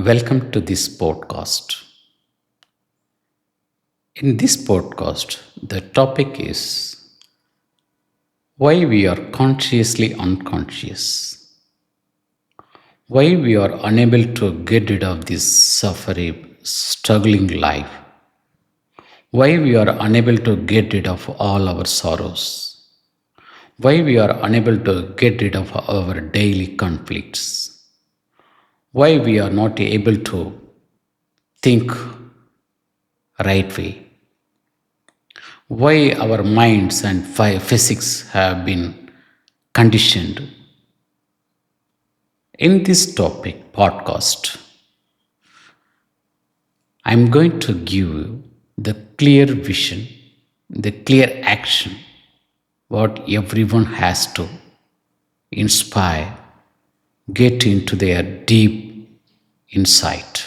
Welcome to this podcast. In this podcast, the topic is why we are consciously unconscious, why we are unable to get rid of this suffering, struggling life, why we are unable to get rid of all our sorrows, why we are unable to get rid of our daily conflicts, why we are not able to think right way, why our minds and physics have been conditioned. In this topic podcast, I'm going to give you the clear vision, the clear action, what everyone has to inspire, get into their deep insight.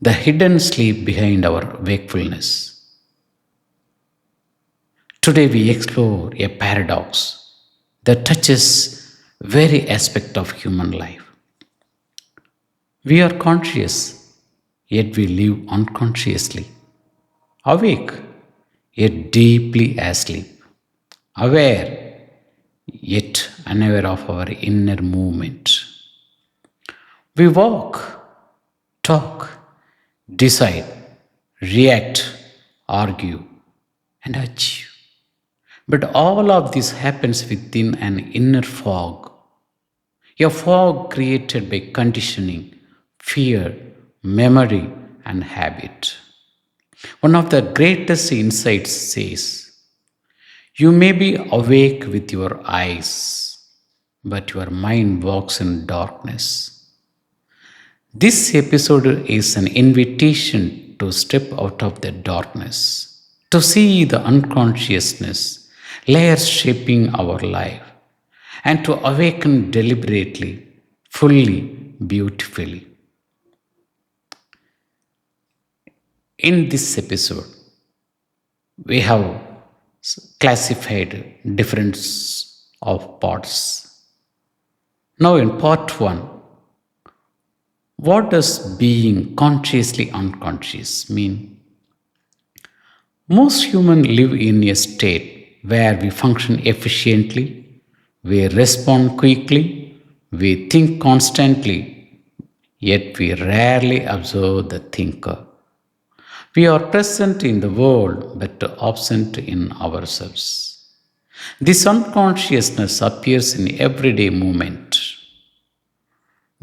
The hidden sleep behind our wakefulness. Today we explore a paradox that touches very aspect of human life. We are conscious, yet we live unconsciously. Awake, yet deeply asleep. Aware, yet unaware of our inner movement. We walk, talk, decide, react, argue, and achieve. But all of this happens within an inner fog. A fog created by conditioning, fear, memory, and habit. One of the greatest insights says, you may be awake with your eyes, but your mind walks in darkness. This episode is an invitation to step out of the darkness, to see the unconsciousness, layers shaping our life, and to awaken deliberately, fully, beautifully. In this episode, we have classified different of parts. Now in part 1, what does being consciously unconscious mean? Most humans live in a state where we function efficiently, we respond quickly, we think constantly, yet we rarely observe the thinker. We are present in the world but absent in ourselves. This unconsciousness appears in everyday movement.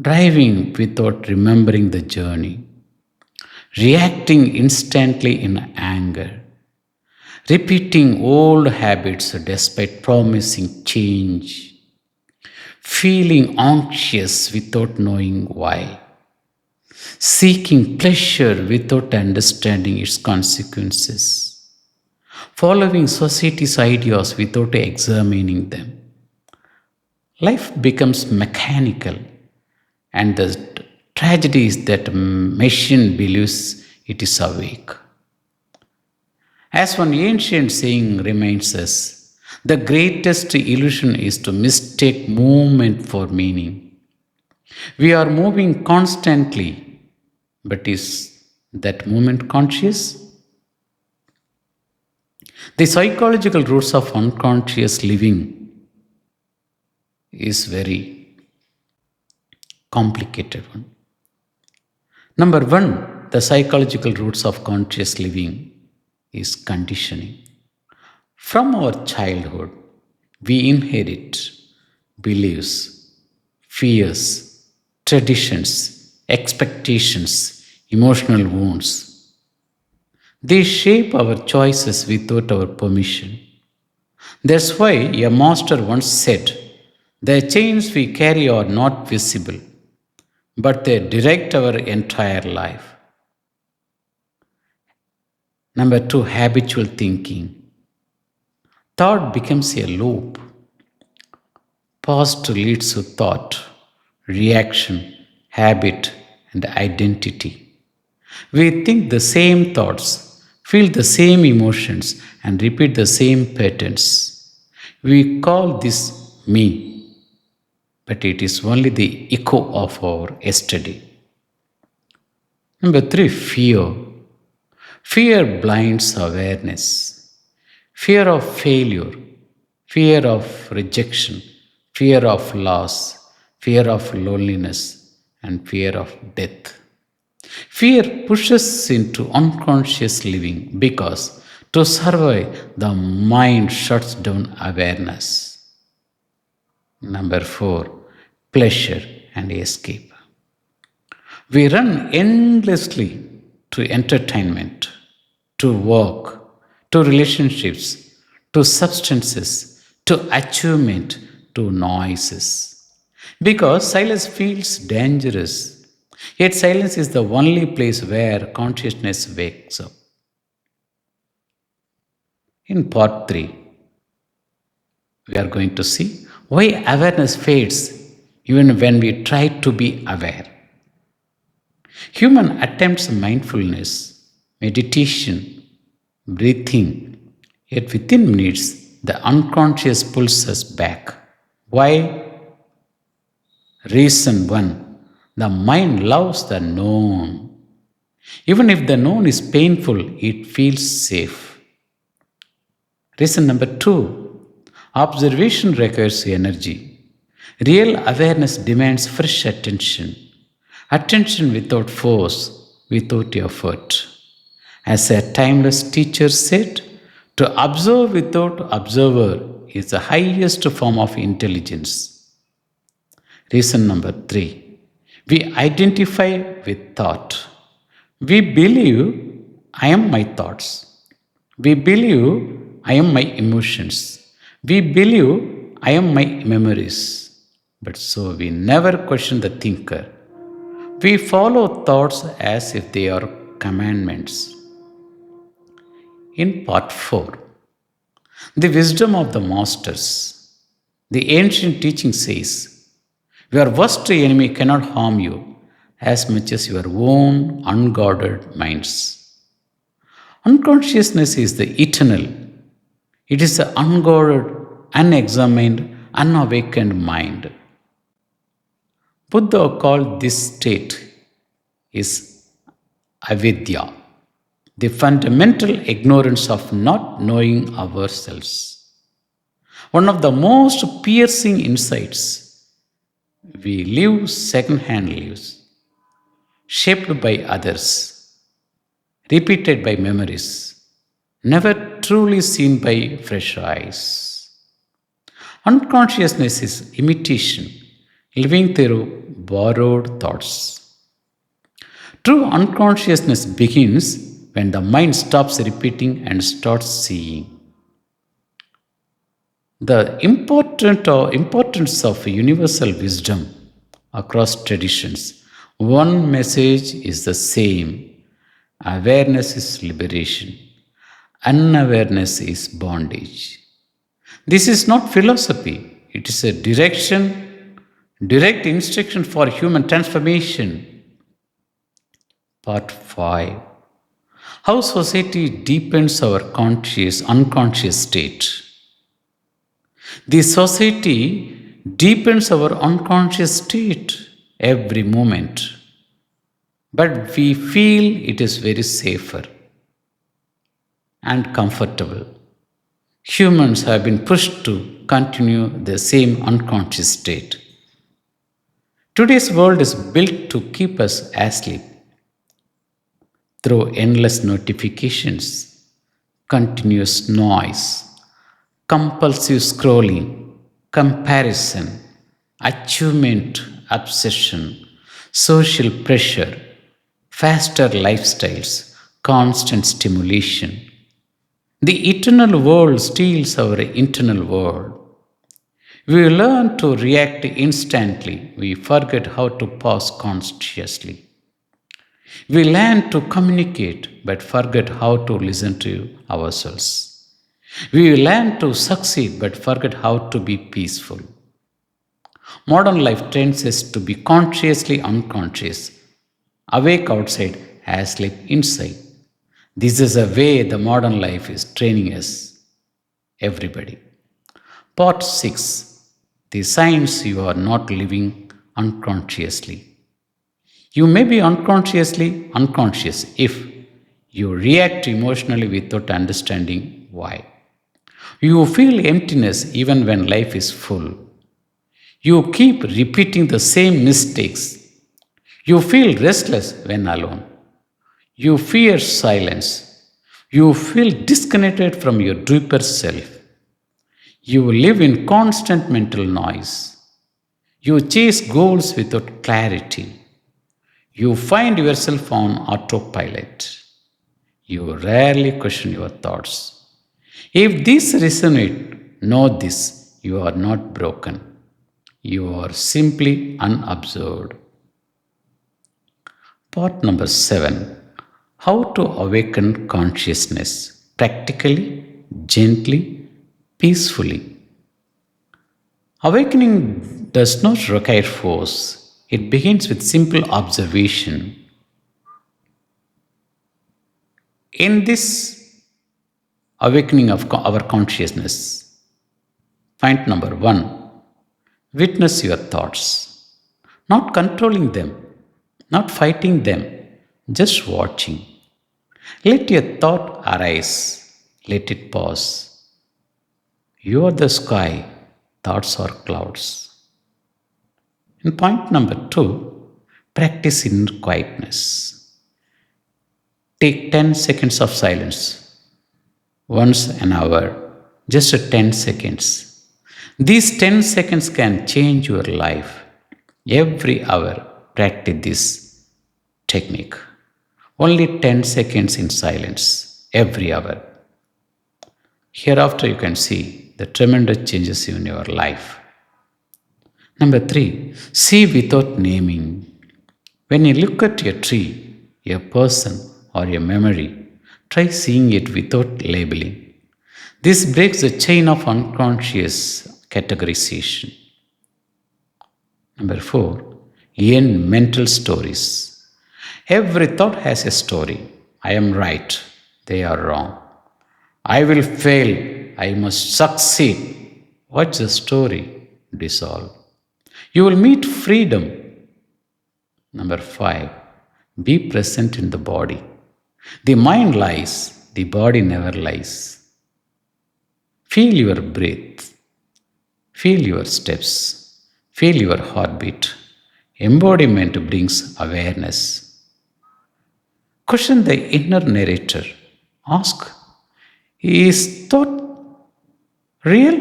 Driving without remembering the journey, reacting instantly in anger, repeating old habits despite promising change, feeling anxious without knowing why, seeking pleasure without understanding its consequences, following society's ideas without examining them. Life becomes mechanical, and the tragedy is that machine believes it is awake. As one ancient saying reminds us, the greatest illusion is to mistake movement for meaning. We are moving constantly, but is that movement conscious? The psychological roots of unconscious living is very complicated one. Number 1, the psychological roots of conscious living is conditioning. From our childhood, we inherit beliefs, fears, traditions, expectations, emotional wounds. They shape our choices without our permission. That's why a master once said, the chains we carry are not visible, but they direct our entire life. Number 2, habitual thinking. Thought becomes a loop. Past leads to thought, reaction, habit, and identity. We think the same thoughts, feel the same emotions, and repeat the same patterns. We call this me. but it is only the echo of our yesterday. Number three, fear. Fear blinds awareness. Fear of failure, fear of rejection, fear of loss, fear of loneliness, and fear of death. Fear pushes into unconscious living because to survive, the mind shuts down awareness. Number four, pleasure and escape. We run endlessly to entertainment, to work, to relationships, to substances, to achievement, to noises. Because silence feels dangerous. Yet silence is the only place where consciousness wakes up. In part 3, we are going to see why awareness fades even when we try to be aware. Human attempts mindfulness, meditation, breathing, yet within minutes the unconscious pulls us back. Why? Reason 1, the mind loves the known. Even if the known is painful, it feels safe. Reason number 2, observation requires energy. Real awareness demands fresh attention. Attention without force, without effort. As a timeless teacher said, to observe without observer is the highest form of intelligence. Reason number 3, we identify with thought. We believe I am my thoughts. We believe I am my emotions. We believe I am my memories. But so we never question the thinker. We follow thoughts as if they are commandments. In part 4, the wisdom of the masters. The ancient teaching says, your worst enemy cannot harm you as much as your own unguarded minds. Unconsciousness is the eternal. It is the unguarded, unexamined, unawakened mind. Buddha called this state is avidya, the fundamental ignorance of not knowing ourselves. One of the most piercing insights, we live second-hand lives, shaped by others, repeated by memories, never truly seen by fresh eyes. Unconsciousness is imitation, living through borrowed thoughts. True unconsciousness begins when the mind stops repeating and starts seeing. The importance of universal wisdom across traditions. One message is the same. Awareness is liberation. Unawareness is bondage. This is not philosophy. It is a direct instruction for human transformation. Part 5. How society deepens our unconscious state. The society deepens our unconscious state every moment. But we feel it is very safer and comfortable. Humans have been pushed to continue the same unconscious state. Today's world is built to keep us asleep through endless notifications, continuous noise, compulsive scrolling, comparison, achievement obsession, social pressure, faster lifestyles, constant stimulation. The eternal world steals our internal world. We learn to react instantly. We forget how to pause consciously. We learn to communicate but forget how to listen to ourselves. We learn to succeed but forget how to be peaceful. Modern life trains us to be consciously unconscious, awake outside, asleep inside. This is a way the modern life is training us, everybody. Part 6. The signs you are not living unconsciously. You may be unconsciously unconscious if you react emotionally without understanding why. You feel emptiness even when life is full. You keep repeating the same mistakes. You feel restless when alone. You fear silence. You feel disconnected from your deeper self. You live in constant mental noise. You chase goals without clarity. You find yourself on autopilot. You rarely question your thoughts. If this resonates, know this: you are not broken. You are simply unobserved. Part number 7: How to awaken consciousness practically, gently, peacefully. Awakening does not require force, it begins with simple observation. In this awakening of our consciousness, point number 1: witness your thoughts, not controlling them, not fighting them, just watching. Let your thought arise, let it pause. You are the sky, thoughts are clouds. And point number 2: practice in quietness. Take 10 seconds of silence once an hour, just 10 seconds. These 10 seconds can change your life. Every hour, practice this technique. Only 10 seconds in silence every hour. Hereafter, you can see the tremendous changes in your life. Number 3, see without naming. When you look at a tree, a person, or a memory, try seeing it without labeling. This breaks the chain of unconscious categorization. Number 4, end mental stories. Every thought has a story. I am right, they are wrong. I will fail, I must succeed. Watch the story dissolve. You will meet freedom. Number 5, be present in the body. The mind lies, the body never lies. Feel your breath, feel your steps, feel your heartbeat. Embodiment brings awareness. Question the inner narrator. Ask, is thought real?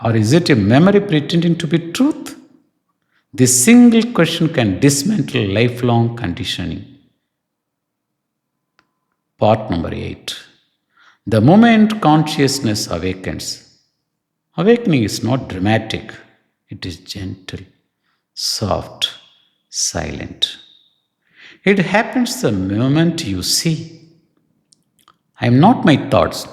Or is it a memory pretending to be truth? This single question can dismantle lifelong conditioning. Part number 8. The moment consciousness awakens. Awakening is not dramatic, it is gentle, soft, silent. It happens the moment you see, I am not my thoughts.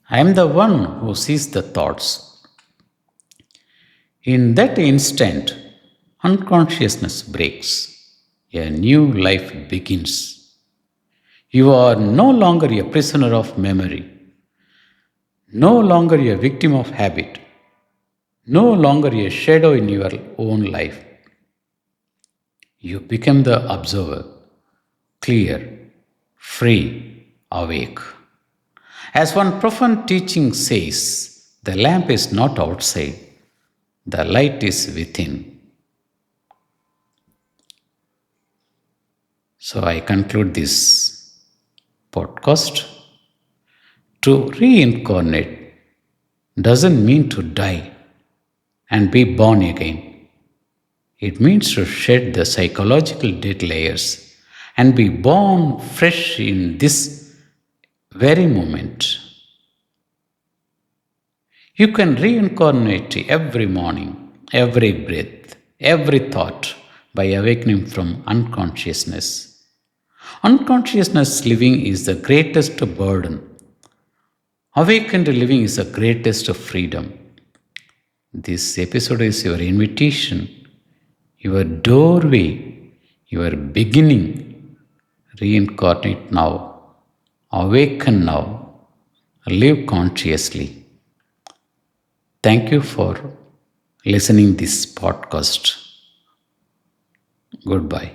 I am the one who sees the thoughts. In that instant, unconsciousness breaks. A new life begins. You are no longer a prisoner of memory, no longer a victim of habit, no longer a shadow in your own life. You become the observer, clear, free, awake. As one profound teaching says, the lamp is not outside, the light is within. So I conclude this podcast. To reincarnate doesn't mean to die and be born again. It means to shed the psychological dead layers and be born fresh in this very moment. You can reincarnate every morning, every breath, every thought by awakening from unconsciousness. Unconsciousness living is the greatest burden. Awakened living is the greatest freedom. This episode is your invitation, your doorway, your beginning. Reincarnate now, awaken now, live consciously. Thank you for listening this podcast. Goodbye.